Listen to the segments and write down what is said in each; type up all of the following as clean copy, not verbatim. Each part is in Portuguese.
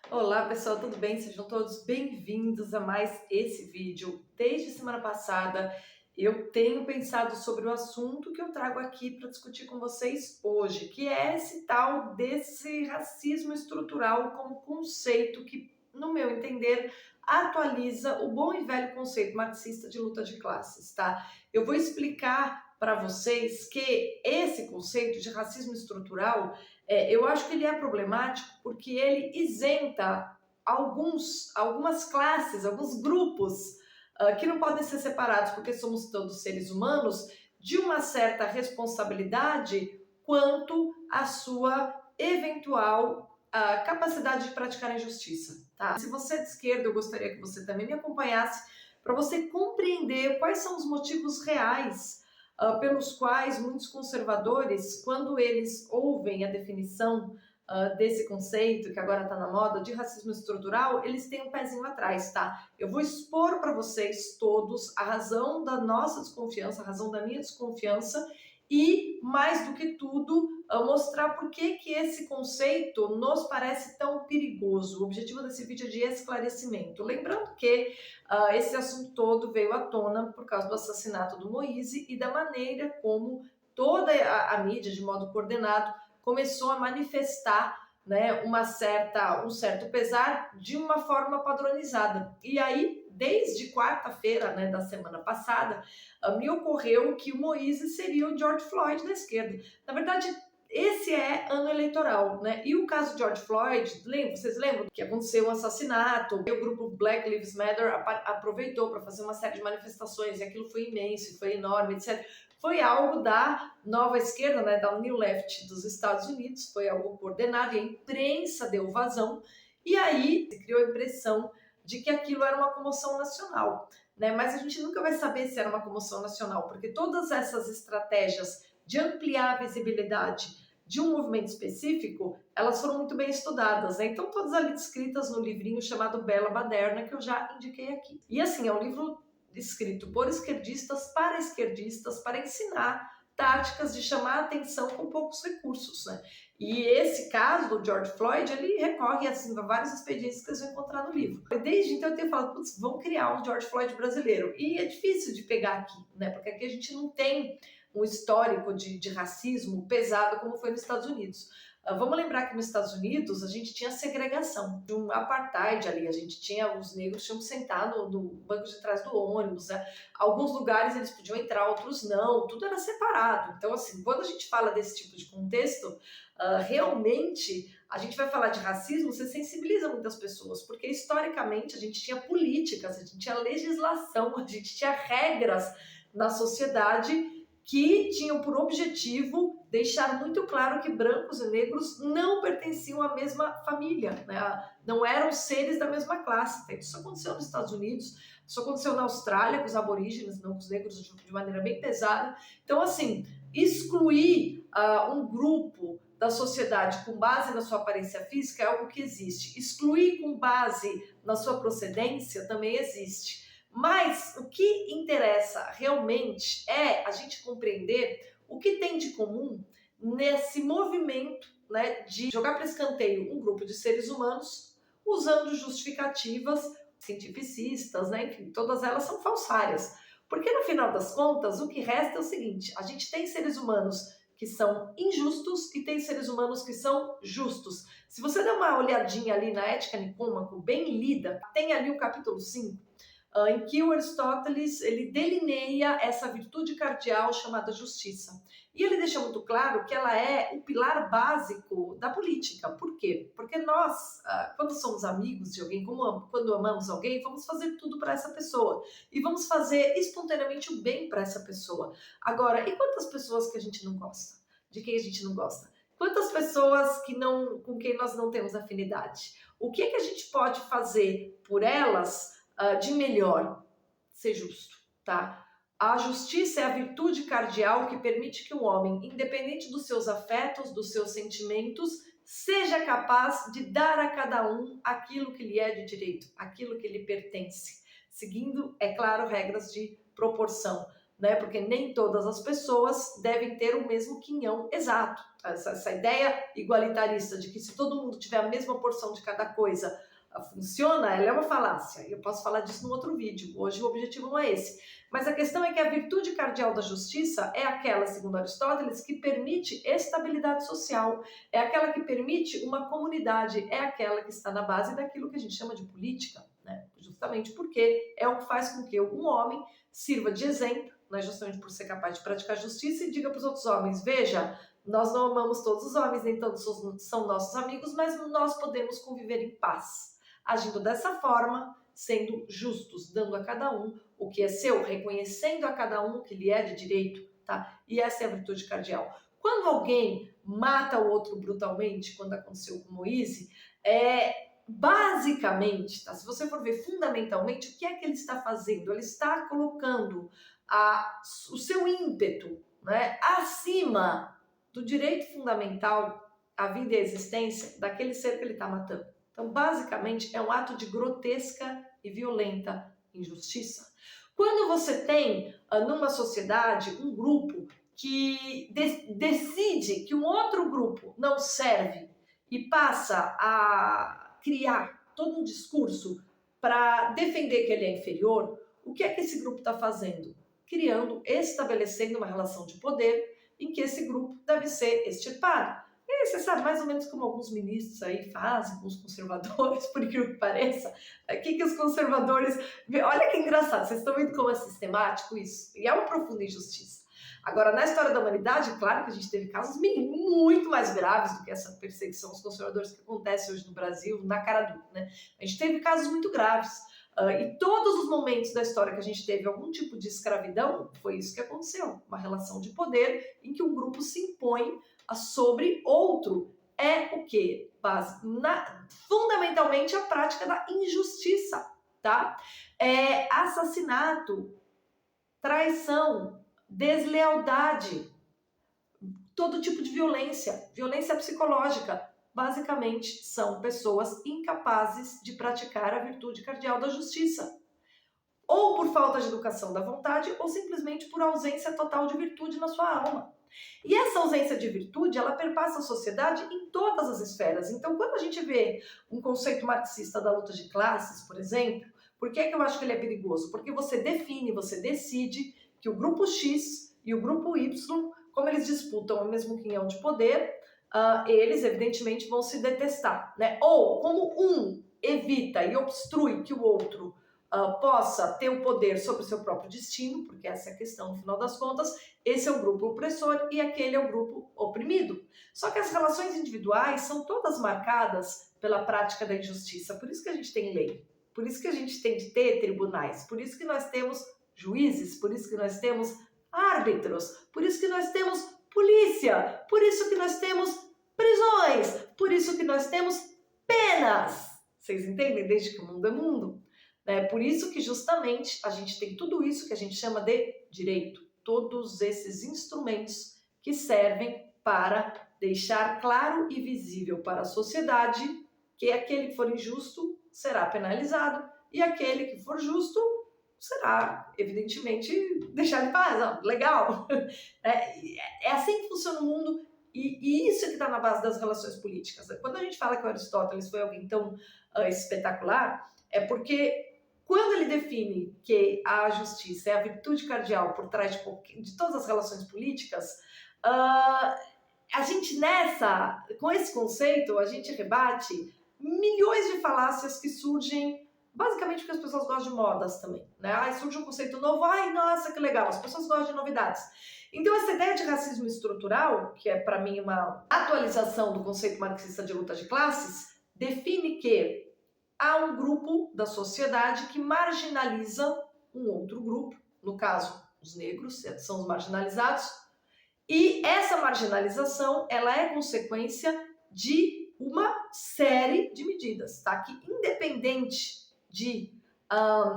Olá pessoal, tudo bem? Sejam todos bem-vindos a mais esse vídeo. Desde semana passada eu tenho pensado sobre o assunto que eu trago aqui para discutir com vocês hoje, que é esse tal desse racismo estrutural como conceito que, no meu entender, atualiza o bom e velho conceito marxista de luta de classes, tá? Eu vou explicar para vocês que esse conceito de racismo estrutural eu acho que ele é problemático porque ele isenta algumas classes, alguns grupos que não podem ser separados porque somos todos seres humanos, de uma certa responsabilidade quanto à sua eventual capacidade de praticar a injustiça. Tá? Se você é de esquerda, eu gostaria que você também me acompanhasse para você compreender quais são os motivos reais pelos quais muitos conservadores, quando eles ouvem a definição desse conceito que agora está na moda de racismo estrutural, eles têm um pezinho atrás, tá? Eu vou expor para vocês todos a razão da nossa desconfiança, a razão da minha desconfiança e, mais do que tudo, mostrar por que esse conceito nos parece tão perigoso. O objetivo desse vídeo é de esclarecimento. Lembrando que esse assunto todo veio à tona por causa do assassinato do Moise e da maneira como toda a mídia, de modo coordenado, começou a manifestar, né, um certo pesar de uma forma padronizada. E aí, desde quarta-feira, né, da semana passada, me ocorreu que o Moise seria o George Floyd da esquerda. Na verdade, esse é ano eleitoral, né? E o caso de George Floyd, vocês lembram que aconteceu um assassinato? E o grupo Black Lives Matter aproveitou para fazer uma série de manifestações e aquilo foi imenso, foi enorme, etc. Foi algo da nova esquerda, né, da New Left dos Estados Unidos, foi algo coordenado e a imprensa deu vazão. E aí se criou a impressão de que aquilo era uma comoção nacional, né? Mas a gente nunca vai saber se era uma comoção nacional, porque todas essas estratégias de ampliar a visibilidade de um movimento específico, elas foram muito bem estudadas, né? Então, todas ali descritas no livrinho chamado Bela Baderna, que eu já indiquei aqui. E assim, é um livro escrito por esquerdistas, para ensinar táticas de chamar a atenção com poucos recursos, né? E esse caso do George Floyd, ele recorre assim, a vários expedientes que vocês vão encontrar no livro. Desde então eu tenho falado, putz, vamos criar um George Floyd brasileiro. E é difícil de pegar aqui, né? Porque aqui a gente não tem um histórico de racismo pesado como foi nos Estados Unidos. Vamos lembrar que nos Estados Unidos a gente tinha segregação, de um apartheid ali, a gente tinha, os negros tinham que sentar no banco de trás do ônibus, né? Alguns lugares eles podiam entrar, outros não, tudo era separado. Então, assim, quando a gente fala desse tipo de contexto, realmente a gente vai falar de racismo, você sensibiliza muitas pessoas, porque historicamente a gente tinha políticas, a gente tinha legislação, a gente tinha regras na sociedade que tinham por objetivo deixar muito claro que brancos e negros não pertenciam à mesma família, né? Não eram seres da mesma classe. Isso aconteceu nos Estados Unidos, isso aconteceu na Austrália com os aborígenes, não com os negros de maneira bem pesada. Então, assim, excluir um grupo da sociedade com base na sua aparência física é algo que existe. Excluir com base na sua procedência também existe. Mas o que interessa realmente é a gente compreender o que tem de comum nesse movimento, né, de jogar para escanteio um grupo de seres humanos usando justificativas cientificistas, né, enfim, todas elas são falsárias. Porque no final das contas, o que resta é o seguinte: a gente tem seres humanos que são injustos e tem seres humanos que são justos. Se você der uma olhadinha ali na Ética Nicômaco, bem lida, tem ali o capítulo 5, em que o Aristóteles ele delineia essa virtude cardeal chamada justiça. E ele deixa muito claro que ela é o pilar básico da política. Por quê? Porque nós, quando somos amigos de alguém, quando amamos alguém, vamos fazer tudo para essa pessoa. E vamos fazer espontaneamente o bem para essa pessoa. Agora, e quantas pessoas que a gente não gosta? De quem a gente não gosta? Quantas pessoas com quem nós não temos afinidade? O que a gente pode fazer por elas de melhor? Ser justo, tá? A justiça é a virtude cardeal que permite que um homem, independente dos seus afetos, dos seus sentimentos, seja capaz de dar a cada um aquilo que lhe é de direito, aquilo que lhe pertence, seguindo, é claro, regras de proporção. né? Porque nem todas as pessoas devem ter o mesmo quinhão exato. Essa ideia igualitarista de que se todo mundo tiver a mesma porção de cada coisa, funciona, ela é uma falácia. Eu posso falar disso num outro vídeo. Hoje o objetivo não é esse. Mas a questão é que a virtude cardeal da justiça é aquela, segundo Aristóteles, que permite estabilidade social, é aquela que permite uma comunidade, é aquela que está na base daquilo que a gente chama de política, né? Justamente porque é o que faz com que um homem sirva de exemplo, né? Justamente por ser capaz de praticar justiça e diga para os outros homens, veja, nós não amamos todos os homens, nem todos são nossos amigos, mas nós podemos conviver em paz, agindo dessa forma, sendo justos, dando a cada um o que é seu, reconhecendo a cada um o que lhe é de direito, tá? E essa é a virtude cardeal. Quando alguém mata o outro brutalmente, quando aconteceu com Moisés, basicamente, tá? Se você for ver fundamentalmente, o que é que ele está fazendo? Ele está colocando o seu ímpeto, né, acima do direito fundamental à vida e à existência daquele ser que ele está matando. Então, basicamente, é um ato de grotesca e violenta injustiça. Quando você tem, numa sociedade, um grupo que decide que um outro grupo não serve e passa a criar todo um discurso para defender que ele é inferior, o que é que esse grupo está fazendo? Estabelecendo uma relação de poder em que esse grupo deve ser extirpado. E você sabe mais ou menos como alguns ministros aí fazem com os conservadores, por incrível que pareça. O que os conservadores... Olha que engraçado, vocês estão vendo como é sistemático isso? E é uma profunda injustiça. Agora, na história da humanidade, claro que a gente teve casos muito mais graves do que essa perseguição aos conservadores que acontece hoje no Brasil, na cara dura, né? A gente teve casos muito graves. E todos os momentos da história que a gente teve algum tipo de escravidão, foi isso que aconteceu. Uma relação de poder em que um grupo se impõe sobre outro. É o quê? Fundamentalmente a prática da injustiça, tá? Assassinato, traição, deslealdade, todo tipo de violência, violência psicológica. Basicamente, são pessoas incapazes de praticar a virtude cardeal da justiça. Ou por falta de educação da vontade, ou simplesmente por ausência total de virtude na sua alma. E essa ausência de virtude, ela perpassa a sociedade em todas as esferas. Então, quando a gente vê um conceito marxista da luta de classes, por exemplo, por que eu acho que ele é perigoso? Porque você define, você decide que o grupo X e o grupo Y, como eles disputam o mesmo quinhão de poder, eles evidentemente vão se detestar, né? Ou como um evita e obstrui que o outro possa ter o poder sobre o seu próprio destino, porque essa é a questão, no final das contas, esse é o grupo opressor e aquele é o grupo oprimido. Só que as relações individuais são todas marcadas pela prática da injustiça, por isso que a gente tem lei, por isso que a gente tem de ter tribunais, por isso que nós temos juízes, por isso que nós temos árbitros, por isso que nós temos polícia, por isso que nós temos prisões, por isso que nós temos penas. Vocês entendem? Desde que o mundo é mundo. Por isso que justamente a gente tem tudo isso que a gente chama de direito. Todos esses instrumentos que servem para deixar claro e visível para a sociedade que aquele que for injusto será penalizado e aquele que for justo será, evidentemente, deixado em paz. Legal! É assim que funciona o mundo e isso é que está na base das relações políticas. Quando a gente fala que o Aristóteles foi alguém tão espetacular, é porque quando ele define que a justiça é a virtude cardeal por trás de todas as relações políticas, a gente com esse conceito, a gente rebate milhões de falácias que surgem basicamente porque as pessoas gostam de modas também, né? Surge um conceito novo, nossa, que legal, as pessoas gostam de novidades. Então essa ideia de racismo estrutural, que é para mim uma atualização do conceito marxista de luta de classes, define que há um grupo da sociedade que marginaliza um outro grupo, no caso, os negros são os marginalizados, e essa marginalização, ela é consequência de uma série de medidas, tá? Que independente de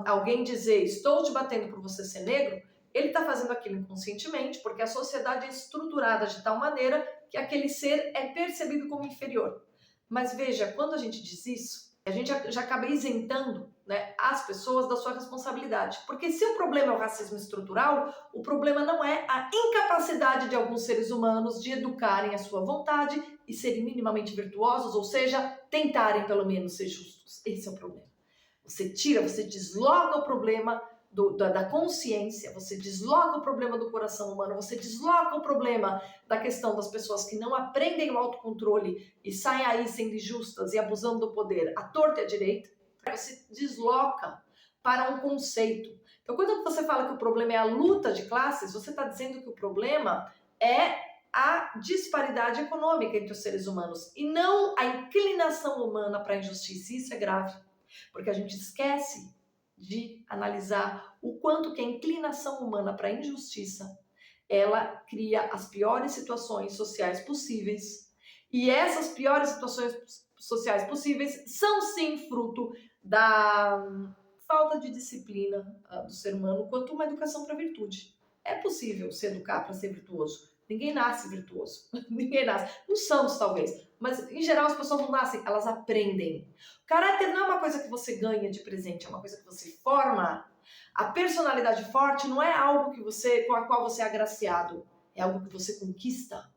alguém dizer, estou te batendo por você ser negro, ele está fazendo aquilo inconscientemente, porque a sociedade é estruturada de tal maneira que aquele ser é percebido como inferior. Mas veja, quando a gente diz isso, A gente já acaba isentando, né, as pessoas da sua responsabilidade. Porque se o problema é o racismo estrutural, o problema não é a incapacidade de alguns seres humanos de educarem a sua vontade e serem minimamente virtuosos, ou seja, tentarem pelo menos ser justos. Esse é o problema. Você desloca o problema da consciência, você desloca o problema do coração humano, você desloca o problema da questão das pessoas que não aprendem o autocontrole e saem aí sendo injustas e abusando do poder à torta e à direita. Você desloca para um conceito. Então, quando você fala que o problema é a luta de classes, você está dizendo que o problema é a disparidade econômica entre os seres humanos e não a inclinação humana para a injustiça. Isso é grave, porque a gente esquece de analisar o quanto que a inclinação humana para a injustiça, ela cria as piores situações sociais possíveis, e essas piores situações sociais possíveis são sim fruto da falta de disciplina do ser humano quanto uma educação para a virtude. É possível se educar para ser virtuoso. Ninguém nasce virtuoso. Ninguém nasce. Os santos, talvez. Mas, em geral, as pessoas não nascem, elas aprendem. O caráter não é uma coisa que você ganha de presente, é uma coisa que você forma. A personalidade forte não é algo com a qual você é agraciado. É algo que você conquista.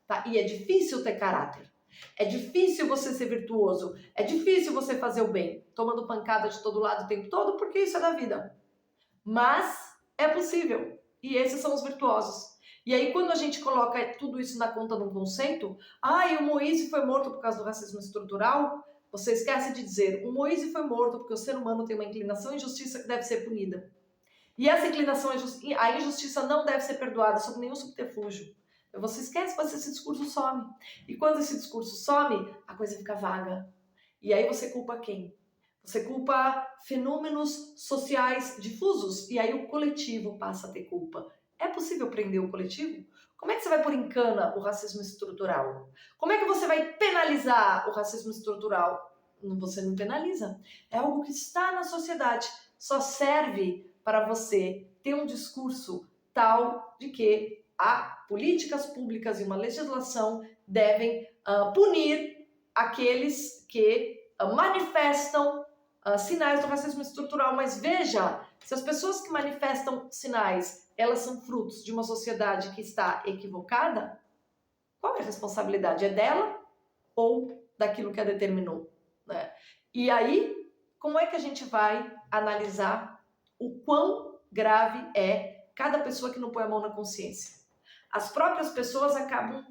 Tá? E é difícil ter caráter. É difícil você ser virtuoso. É difícil você fazer o bem, tomando pancada de todo lado o tempo todo, porque isso é da vida. Mas é possível. E esses são os virtuosos. E aí, quando a gente coloca tudo isso na conta de um conceito, e o Moise foi morto por causa do racismo estrutural, você esquece de dizer, o Moise foi morto porque o ser humano tem uma inclinação à injustiça que deve ser punida. E essa inclinação à injustiça não deve ser perdoada sob nenhum subterfúgio. Você esquece, mas esse discurso some. E quando esse discurso some, a coisa fica vaga. E aí você culpa quem? Você culpa fenômenos sociais difusos e aí o coletivo passa a ter culpa. É possível prender o coletivo? Como é que você vai pôr em cana o racismo estrutural? Como é que você vai penalizar o racismo estrutural? Você não penaliza. É algo que está na sociedade. Só serve para você ter um discurso tal de que há políticas públicas e uma legislação devem punir aqueles que manifestam sinais do racismo estrutural. Mas veja, se as pessoas que manifestam sinais, elas são frutos de uma sociedade que está equivocada, qual é a responsabilidade? É dela ou daquilo que a determinou? Né? E aí, como é que a gente vai analisar o quão grave é cada pessoa que não põe a mão na consciência? As próprias pessoas acabam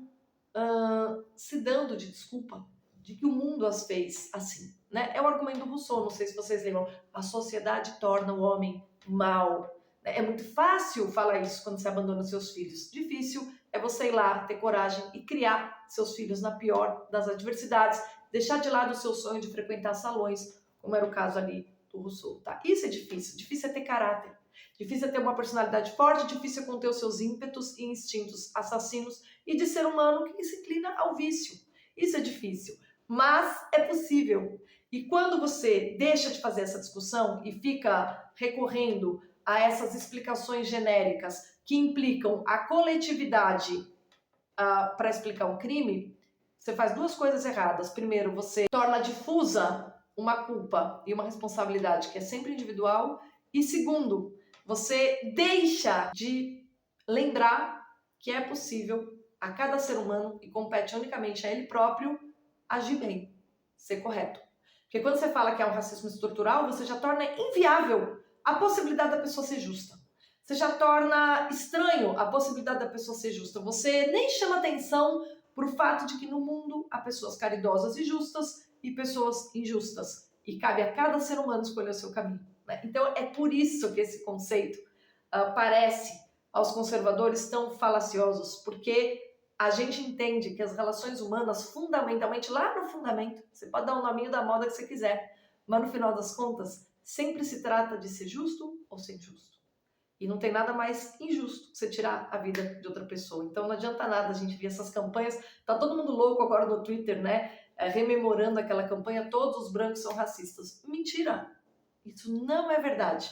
se dando de desculpa de que o mundo as fez assim. Né? É o argumento do Rousseau, não sei se vocês lembram. A sociedade torna o homem mau. É muito fácil falar isso quando você abandona seus filhos. Difícil é você ir lá, ter coragem e criar seus filhos na pior das adversidades, deixar de lado o seu sonho de frequentar salões, como era o caso ali do Rousseau. Tá? Isso é difícil. Difícil é ter caráter. Difícil é ter uma personalidade forte, difícil é conter os seus ímpetos e instintos assassinos e de ser humano que se inclina ao vício. Isso é difícil, mas é possível. E quando você deixa de fazer essa discussão e fica recorrendo a essas explicações genéricas que implicam a coletividade para explicar um crime, você faz duas coisas erradas. Primeiro, você torna difusa uma culpa e uma responsabilidade que é sempre individual. E segundo, você deixa de lembrar que é possível a cada ser humano, e compete unicamente a ele próprio, agir bem, ser correto. Porque quando você fala que é um racismo estrutural, você já torna inviável a possibilidade da pessoa ser justa. Você já torna estranho a possibilidade da pessoa ser justa. Você nem chama atenção para o fato de que no mundo há pessoas caridosas e justas e pessoas injustas. E cabe a cada ser humano escolher o seu caminho. Né? Então é por isso que esse conceito parece aos conservadores tão falaciosos, porque a gente entende que as relações humanas, fundamentalmente, lá no fundamento, você pode dar o nominho da moda que você quiser, mas no final das contas, sempre se trata de ser justo ou ser injusto. E não tem nada mais injusto que você tirar a vida de outra pessoa. Então não adianta nada a gente ver essas campanhas. Tá todo mundo louco agora no Twitter, né? Rememorando aquela campanha, todos os brancos são racistas. Mentira! Isso não é verdade.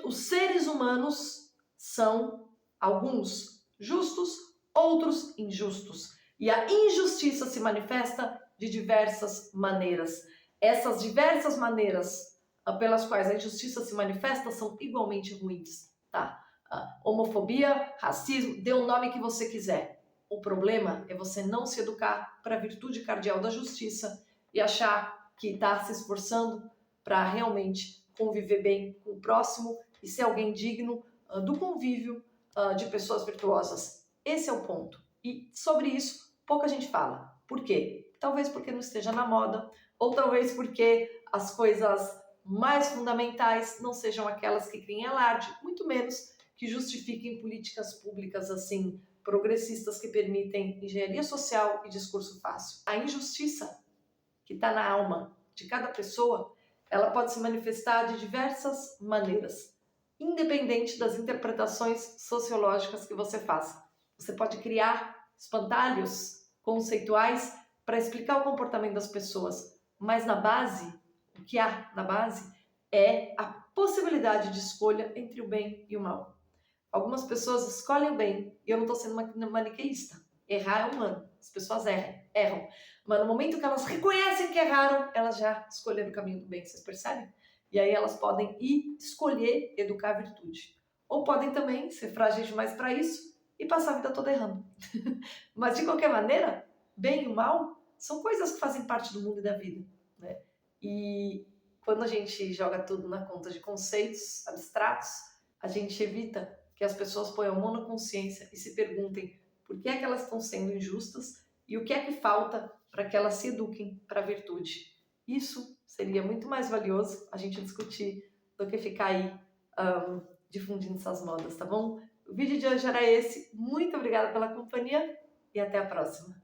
Os seres humanos são, alguns, justos, outros injustos. E a injustiça se manifesta de diversas maneiras. essas diversas maneiras pelas quais a injustiça se manifesta são igualmente ruins, tá? Homofobia, racismo, dê o nome que você quiser. O problema é você não se educar para a virtude cardeal da justiça e achar que está se esforçando para realmente conviver bem com o próximo e ser alguém digno do convívio de pessoas virtuosas. Esse é o ponto. E sobre isso, pouca gente fala. Por quê? Talvez porque não esteja na moda, ou talvez porque as coisas mais fundamentais não sejam aquelas que criem alarde, muito menos que justifiquem políticas públicas assim progressistas que permitem engenharia social e discurso fácil. A injustiça que está na alma de cada pessoa, ela pode se manifestar de diversas maneiras, independente das interpretações sociológicas que você faça. Você pode criar espantalhos conceituais para explicar o comportamento das pessoas, mas na base, o que há na base é a possibilidade de escolha entre o bem e o mal. Algumas pessoas escolhem o bem, e eu não estou sendo maniqueísta. Errar é humano, as pessoas erram. Mas no momento que elas reconhecem que erraram, elas já escolheram o caminho do bem, vocês percebem? E aí elas podem escolher educar a virtude. Ou podem também ser frágeis demais para isso e passar a vida toda errando. Mas de qualquer maneira, bem e o mal são coisas que fazem parte do mundo e da vida, né? E quando a gente joga tudo na conta de conceitos abstratos, a gente evita que as pessoas ponham a mão na consciência e se perguntem por que é que elas estão sendo injustas e o que é que falta para que elas se eduquem para a virtude. Isso seria muito mais valioso a gente discutir do que ficar aí difundindo essas modas, tá bom? O vídeo de hoje era esse. Muito obrigada pela companhia e até a próxima.